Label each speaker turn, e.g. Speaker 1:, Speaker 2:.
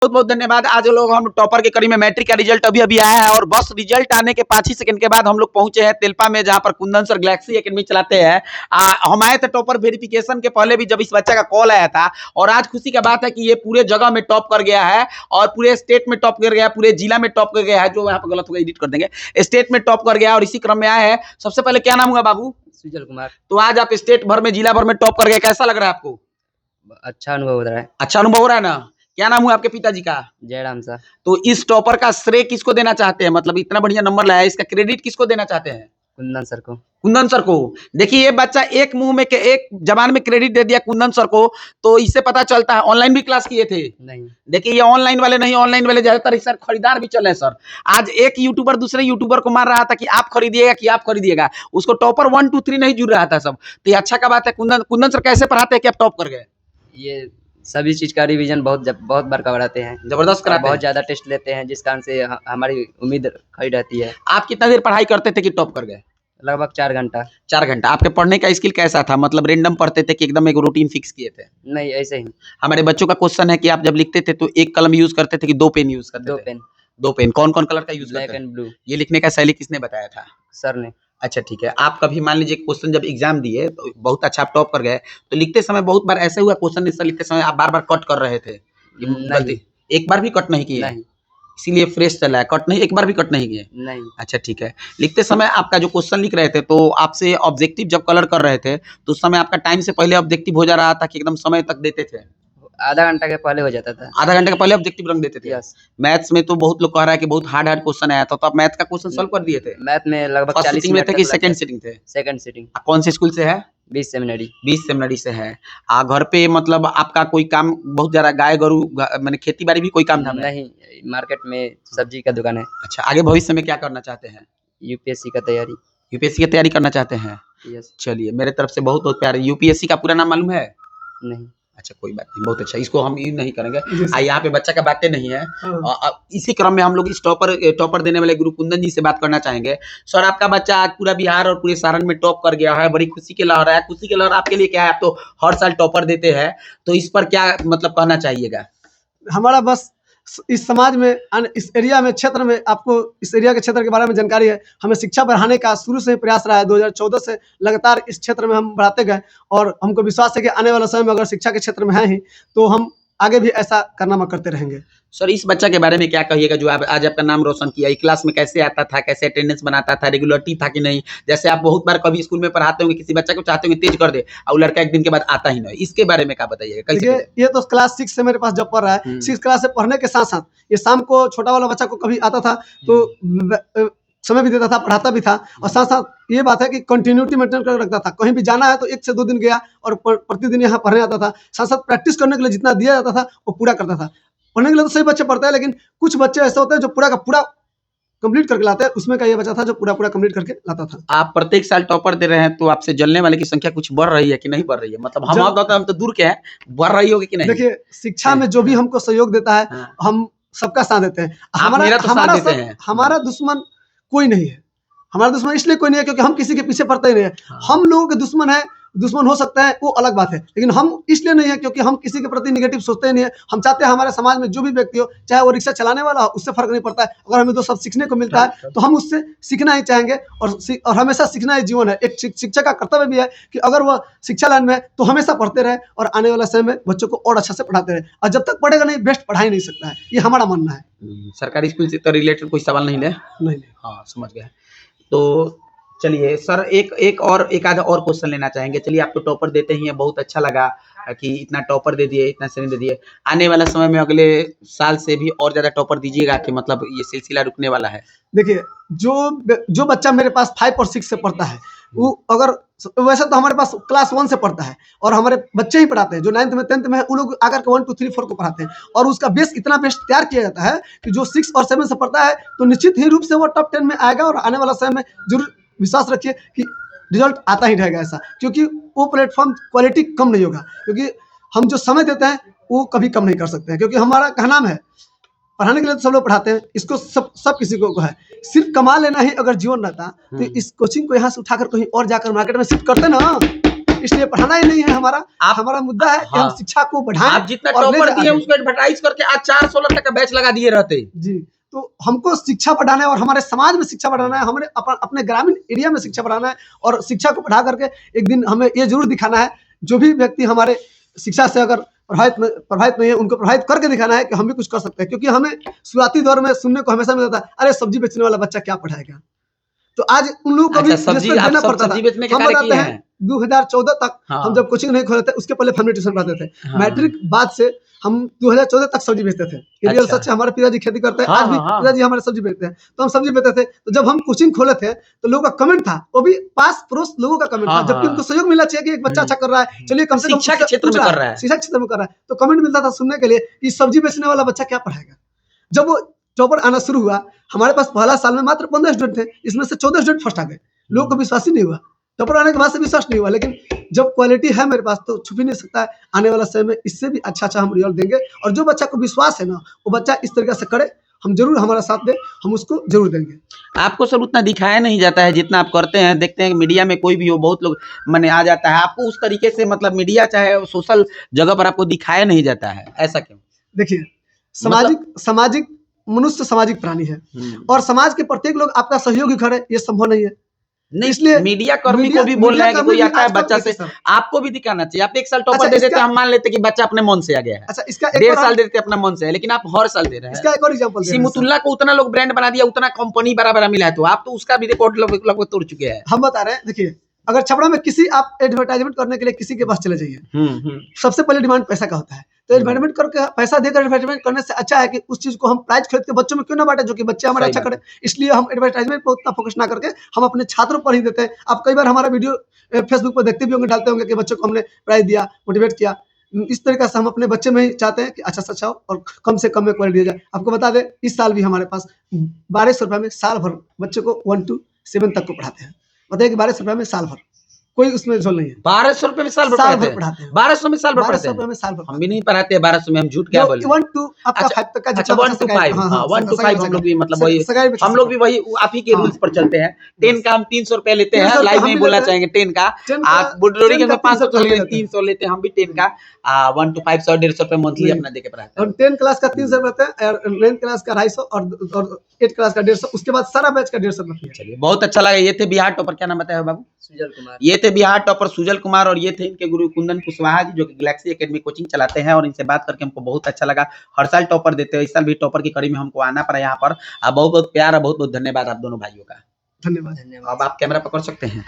Speaker 1: बहुत बहुत धन्यवाद। आज लोग हम टॉपर के कड़ी में मैट्रिक का रिजल्ट अभी अभी आया है और बस रिजल्ट आने के 5 ही सेकंड के बाद हम लोग पहुंचे हैं तेलपा में, जहां पर कुंदन सर गैलेक्सी एकेडमी चलाते हैं। हम आए थे टॉपर वेरिफिकेशन के पहले भी, जब इस बच्चा का कॉल आया था। और आज खुशी का बात है कि ये पूरे जगह में टॉप कर गया है और पूरे स्टेट में टॉप कर गया है, पूरे जिला में टॉप कर गया है। जो यहाँ पर गलत होगा एडिट कर देंगे। स्टेट में टॉप कर गया और इसी क्रम में आया है। सबसे पहले क्या नाम हुआ बाबू?
Speaker 2: सुजल कुमार।
Speaker 1: तो आज आप स्टेट भर में, जिला भर में टॉप कर गए, कैसा लग रहा है आपको?
Speaker 2: अच्छा अनुभव हो रहा है।
Speaker 1: अच्छा अनुभव हो रहा है ना? क्या नाम हुआ आपके पिताजी का?
Speaker 2: जयराम सा।
Speaker 1: तो इस टॉपर का श्रेय किसको देना चाहते हैं? मतलब इतना बढ़िया नंबर लाया है, इसका क्रेडिट किसको देना चाहते हैं?
Speaker 2: कुंदन सर को।
Speaker 1: कुंदन सर को। देखिए ये बच्चा एक मुंह में एक जबान में क्रेडिट दे दिया कुंदन सर को, तो इससे पता चलता है। ऑनलाइन भी क्लास किए थे?
Speaker 2: नहीं।
Speaker 1: देखिए ये ऑनलाइन वाले नहीं, ऑनलाइन वाले ज्यादातर सर खरीदार भी चले सर। आज एक यूट्यूबर दूसरे यूट्यूबर को मार रहा था कि आप खरीदिएगा कि आप खरीदिएगा, उसको टॉपर 1 2 3 नहीं जुड़ रहा था सब। तो ये अच्छा का बात है। कुंदन सर कैसे पढ़ाते हैं कि आप टॉप कर गए?
Speaker 2: ये सभी चीज का रिवीजन बहुत बार कराते हैं,
Speaker 1: जबरदस्त कराते हैं,
Speaker 2: बहुत ज्यादा टेस्ट लेते हैं, जिस कारण से हमारी उम्मीद खड़ी रहती है।
Speaker 1: आप कितना देर पढ़ाई करते थे कि टॉप कर गए?
Speaker 2: लगभग 4 घंटा।
Speaker 1: 4 घंटा। आपके पढ़ने का स्किल कैसा था? मतलब रेंडम पढ़ते थे कि एकदम एक रूटीन फिक्स किए थे?
Speaker 2: नहीं, ऐसे ही।
Speaker 1: हमारे बच्चों का क्वेश्चन है कि आप जब लिखते थे तो एक कलम यूज करते थे कि 2 पेन यूज करते थे?
Speaker 2: 2 पेन।
Speaker 1: 2 पेन। कौन कौन कलर का यूज करते
Speaker 2: ब्लैक
Speaker 1: थे?
Speaker 2: And blue.
Speaker 1: ये लिखने का शैली किसने बताया था?
Speaker 2: सर ने।
Speaker 1: अच्छा ठीक है। आप कभी मान लीजिए क्वेश्चन जब एग्जाम दिए तो बहुत अच्छा आप टॉप कर गए, तो लिखते समय बहुत बार ऐसा हुआ क्वेश्चन आंसर लिखते समय आप बार बार कट कर रहे थे?
Speaker 2: नहीं।
Speaker 1: एक बार भी कट नहीं किए?
Speaker 2: नहीं।
Speaker 1: इसीलिए फ्रेश चला है। कट नहीं, एक बार भी कट नहीं किए?
Speaker 2: नहीं।
Speaker 1: अच्छा ठीक है। लिखते समय आपका जो क्वेश्चन लिख रहे थे तो आपसे ऑब्जेक्टिव जब कलर कर रहे थे तो उस समय आपका टाइम से पहले ऑब्जेक्टिव हो जा रहा था कि एकदम समय तक देते थे?
Speaker 2: आधा घंटा के पहले हो जाता था।
Speaker 1: आधा घंटे के पहले ऑब्जेक्टिव रंग देते थे?
Speaker 2: यस।
Speaker 1: मैथ्स में तो बहुत लोग कह रहा है कि बहुत हार्ड क्वेश्चन आया था, तो आप मैथ का क्वेश्चन सॉल्व कर दिए थे?
Speaker 2: मैथ में लगभग
Speaker 1: फर्स्ट
Speaker 2: 40
Speaker 1: सिटिंग में
Speaker 2: मिनट
Speaker 1: थे कि
Speaker 2: तक
Speaker 1: सेकंड
Speaker 2: लगता
Speaker 1: सिटिंग थे?
Speaker 2: है। Second sitting.
Speaker 1: कौन से स्कूल से है?
Speaker 2: 20 सेमिनरी।
Speaker 1: 20 सेमिनरी से है। घर पे मतलब आपका कोई काम बहुत ज्यादा गाय गरु मैंने खेती बाड़ी भी कोई काम धाम है?
Speaker 2: नहीं, मार्केट में सब्जी का दुकान है।
Speaker 1: अच्छा, आगे भविष्य में क्या करना चाहते हैं?
Speaker 2: यूपीएससी का तैयारी।
Speaker 1: यूपीएससी की तैयारी करना चाहते हैं?
Speaker 2: यस।
Speaker 1: चलिए मेरे तरफ से बहुत बहुत प्यार। यूपीएससी का पूरा नाम मालूम है?
Speaker 2: नहीं।
Speaker 1: अच्छा कोई बात नहीं, बहुत अच्छा। इसको हम यूज नहीं करेंगे। यहाँ पे बच्चा का बातें नहीं है। इसी क्रम में हम लोग इस टॉपर देने वाले गुरु कुंदन जी से बात करना चाहेंगे। सर आपका बच्चा आज पूरा बिहार और पूरे सारण में टॉप कर गया है, बड़ी खुशी की लहर है। खुशी की लहर आपके लिए क्या है? आप तो हर साल टॉपर देते हैं, तो इस पर क्या मतलब कहना चाहिएगा?
Speaker 3: हमारा बस इस समाज में, इस एरिया में, क्षेत्र में, आपको इस एरिया के क्षेत्र के बारे में जानकारी है। हमें शिक्षा बढ़ाने का शुरू से प्रयास रहा है। 2014 से लगातार इस क्षेत्र में हम बढ़ाते गए और हमको विश्वास है कि आने वाला समय में अगर शिक्षा के क्षेत्र में है ही तो हम आगे भी ऐसा कारनामा करते रहेंगे।
Speaker 1: सर इस बच्चा के बारे में क्या कहिएगा जो आज आपका नाम रोशन किया? क्लास में कैसे आता था, कैसे अटेंडेंस बनाता था, रेगुलरिटी था कि नहीं? जैसे आप बहुत बार कभी स्कूल में पढ़ाते होंगे, किसी बच्चा को चाहते होंगे तेज कर दे और लड़का एक दिन के बाद आता ही नहीं, इसके बारे में क्या बताइएगा?
Speaker 3: देखिए ये तो क्लास 6 से मेरे पास जब पढ़ रहा है, 6 क्लास से पढ़ने के साथ साथ ये शाम को छोटा वाला बच्चा को कभी आता था तो समय भी देता था, पढ़ाता भी था और साथ साथ ये बात है कि कंटिन्यूटी मेंटेन कर रखता था। कहीं भी जाना है तो 1 से 2 दिन गया और प्रतिदिन यहाँ पढ़ने आता था। साथ साथ प्रैक्टिस करने के लिए जितना दिया जाता था वो पूरा करता था। पढ़ने के लिए तो सही बच्चे पढ़ते हैं, लेकिन कुछ बच्चे ऐसे होते हैं जो पूरा का पूरा कंप्लीट करके लाते हैं। उसमें का ये बच्चा था जो पूरा कंप्लीट करके लाता था।
Speaker 1: आप प्रत्येक साल टॉपर दे रहे हैं तो आपसे जलने वाले की संख्या कुछ बढ़ रही है कि नहीं बढ़ रही है? मतलब हम तो दूर के हैं, बढ़ रही होगी कि नहीं?
Speaker 3: देखिए शिक्षा में जो भी हमको सहयोग देता है हम सबका साथ देते हैं। हमारा दुश्मन कोई नहीं है। हमारा दुश्मन इसलिए कोई नहीं है क्योंकि हम किसी के पीछे पड़ते ही नहीं है। हम लोगों के दुश्मन हो सकता है, वो अलग बात है, लेकिन हम इसलिए नहीं है क्योंकि हम किसी के प्रति नेगेटिव सोचते ही नहीं है। हम चाहते हैं हमारे समाज में जो भी व्यक्ति हो, चाहे वो रिक्शा चलाने वाला हो, उससे फर्क नहीं पड़ता है। अगर हमें तो सब सीखने को मिलता है तो हम उससे सीखना ही चाहेंगे और हमेशा सीखना ही जीवन है। एक शिक्षक का कर्तव्य भी है कि अगर वह शिक्षा लाइन में है तो हमेशा पढ़ते रहे और आने वाला समय में बच्चों को और अच्छा से पढ़ाते रहे। और जब तक पढ़ेगा नहीं, बेस्ट पढ़ा ही नहीं सकता है। ये हमारा मानना है।
Speaker 1: सरकारी स्कूल से तो रिलेटेड कोई सवाल नहीं ले?
Speaker 3: नहीं।
Speaker 1: हाँ समझ गए। तो चलिए सर एक आधा और क्वेश्चन लेना चाहेंगे। चलिए आप तो टॉपर देते ही हैं, बहुत अच्छा लगा कि इतना टॉपर दे दिए, इतना श्रेणी दे दिए। आने वाला समय में अगले साल से भी और ज्यादा टॉपर दीजिएगा कि मतलब ये सिलसिला रुकने वाला है?
Speaker 3: देखिए जो बच्चा मेरे पास 5 और 6 से पढ़ता है वो अगर वैसे तो हमारे पास क्लास 1 से पढ़ता है और हमारे बच्चे ही पढ़ाते हैं जो 9th में 10th में है, वो लोग आकर के 1 2 3 4 को पढ़ाते हैं और उसका बेस इतना बेस्ट तैयार किया जाता है कि जो 6 और 7 से पढ़ता है तो निश्चित ही रूप से वो टॉप 10 में आएगा और आने वाला समय में जरूर विश्वास रखिए कि रिजल्ट आता ही रहेगा ऐसा, क्योंकि वो प्लेटफॉर्म क्वालिटी कम नहीं होगा, क्योंकि हम जो समय देते हैं वो कभी कम नहीं कर सकते हैं। क्योंकि हमारा कहना है पढ़ाने के लिए तो सब लोग पढ़ाते हैं, इसको सब किसी को है। सिर्फ कमा लेना ही अगर जीवन रहता तो इस कोचिंग को यहाँ से उठाकर कहीं और जाकर मार्केट में शिफ्ट करते ना इसलिए पढ़ाना ही नहीं है हमारा। हमारा मुद्दा है कि हम शिक्षा को बढ़ाएं।
Speaker 1: आप जितना टॉपर दिए उसको एडवर्टाइज करके आज 4-16 तक का बैच लगा दिए रहते
Speaker 3: जी। तो हमको शिक्षा बढ़ाना है और हमारे समाज में शिक्षा बढ़ाना है, हमारे अपने ग्रामीण एरिया में शिक्षा बढ़ाना है और शिक्षा को बढ़ा करके एक दिन हमें ये जरूर दिखाना है, जो भी व्यक्ति हमारे शिक्षा से अगर प्रभावित नहीं है उनको प्रभावित करके दिखाना है कि हम भी कुछ कर सकते हैं। क्योंकि हमें शुरुआती दौर में सुनने को हमेशा मिलता था, अरे सब्जी बेचने वाला बच्चा क्या पढ़ाएगा। तो आज उन लोगों को भी देना पड़ता था। हम बताते हैं 2014 तक हम जब कोचिंग नहीं खोले थे उसके पहले फैमिली ट्यूशन पढ़ाते थे। मैट्रिक बाद से हम 2014 तक सब्जी बेचते थे। रियल सच है, हमारे पिताजी खेती करते हैं, आज भी पिताजी हमारे सब्जी बेचते हैं, तो हम सब्जी बेचते थे। तो जब हम कोचिंग खोले थे तो लोगों का कमेंट था, वो भी पास पड़ोस लोगों का कमेंट था, जबकि उनको सहयोग मिलना चाहिए कि एक बच्चा अच्छा कर रहा है, चलिए कम से कम
Speaker 1: शिक्षा के क्षेत्र में कर रहा है,
Speaker 3: शिक्षा क्षेत्र में कर रहा है, तो कमेंट मिलता था सुनने के लिए कि सब्जी बेचने वाला बच्चा क्या पढ़ाएगा। जब वो टॉपर आना शुरू हुआ, हमारे पास पहला साल में मात्र 15 स्टूडेंट थे, इसमें से 14 स्टूडेंट फर्स्ट आ गए। लोगों को विश्वास ही नहीं हुआ, टॉपर आने के बाद से विश्वास नहीं हुआ। लेकिन जब क्वालिटी है मेरे पास तो छुप ही नहीं सकता है, आने वाला समय में इससे भी अच्छा हम रिजल्ट देंगे। और जो बच्चा को विश्वास है ना, वो बच्चा इस तरीके से करे, हम जरूर हमारा साथ दे, हम उसको जरूर देंगे।
Speaker 1: आपको सर उतना दिखाया नहीं जाता है जितना आप करते हैं। देखते हैं मीडिया में कोई भी हो, बहुत लोग माने आ जाता है, आपको उस तरीके से मतलब मीडिया चाहे सोशल जगह पर आपको दिखाया नहीं जाता है, ऐसा क्यों?
Speaker 3: देखिए, सामाजिक मनुष्य सामाजिक प्राणी है और समाज के प्रत्येक लोग आपका सहयोगी करे ये संभव नहीं है।
Speaker 1: नहीं, इसलिए मीडिया कर्मी को भी बोल रहे हैं कि कोई आता है बच्चा से, आपको भी दिखाना चाहिए। आप एक साल टॉपर दे देते हैं, हम मान लेते हैं कि बच्चा अपने मन से आ गया है।
Speaker 3: अच्छा, इसका
Speaker 1: 1.5 साल दे देते हैं अपना मन से है, लेकिन आप हर साल दे रहे हैं।
Speaker 3: इसका एक और एग्जांपल
Speaker 1: सिमुतुल्लाह को उतना लोग ब्रांड बना दिया, उतना कंपनी बड़ा मिला है, तो आप तो उसका भी रिकॉर्ड लगभग तोड़ चुके हैं।
Speaker 3: हम बता रहे हैं, देखिए अगर छपरा में किसी आप एडवर्टाइजमेंट करने के लिए किसी के पास चले जाइए, सबसे पहले डिमांड पैसा का होता है। तो एडवर्टाइजमेंट करके पैसा देकर एडवर्टाइजमेंट करने से अच्छा है कि उस चीज को हम प्राइस खरीद के बच्चों में क्यों ना बांटे, जो कि बच्चे हमारे अच्छा करे। इसलिए हम एडवर्टाइजमेंट पर उतना फोकस ना करके हम अपने छात्रों पर ही देते हैं। आप कई बार हमारा वीडियो फेसबुक पर देखते भी होंगे, डालते होंगे कि बच्चों को हमने प्राइस दिया, मोटिवेट किया। इस तरीके से हम अपने बच्चे में ही चाहते हैं कि अच्छा से अच्छा हो और कम से कम में क्वालिटी दिया जाए। आपको बता दें, इस साल भी हमारे पास 1200 रुपये में साल भर बच्चों को 1 to 7 तक को पढ़ाते हैं। बताइए कि 1200 रुपये में साल भर, कोई उसमें झोल नहीं है।
Speaker 1: 1200 रुपए में साल भर पढ़ाते हैं। 1200 में साल भर पढ़ाते हैं। हम भी नहीं पढ़ाते हैं 1200 में, हम झूठ क्या बोले।
Speaker 3: 1 to आपका 5 तक का,
Speaker 1: अच्छा 1 to 5, हाँ 1 to 5 हम लोग भी मतलब वही, हम लोग भी वही आप ही के रूल्स पर चलते हैं। 10 का हम 300 रुपए लेते हैं, लाइव में बोलना चाहेंगे 10 का। आप बुडलोरी के 500 300 लेते हैं, हम भी 10 का 1 to 5 150 रुपए मंथली अपना देके पढ़ाते हैं।
Speaker 3: और 10 क्लास का 300 रहता है, 9 क्लास का 250 और 8 क्लास का 150, उसके बाद सारा बैच का 150 रुपया।
Speaker 1: चलिए बहुत अच्छा लगा। ये थे बिहार टॉपर, क्या नाम बताया बाबू?
Speaker 2: सुजल कुमार।
Speaker 1: ये थे बिहार टॉपर सुजल कुमार और ये थे इनके गुरु कुंदन कुशवाहा जी, जो कि गैलेक्सी एकेडमी कोचिंग चलाते हैं। और इनसे बात करके हमको बहुत अच्छा लगा। हर साल टॉपर देते हैं, इस साल भी टॉपर की कड़ी में हमको आना पड़ा यहाँ पर। बहुत बहुत प्यार और बहुत बहुत धन्यवाद आप दोनों भाइयों का।
Speaker 3: धन्यवाद।
Speaker 1: अब आप कैमरा पकड़ सकते हैं।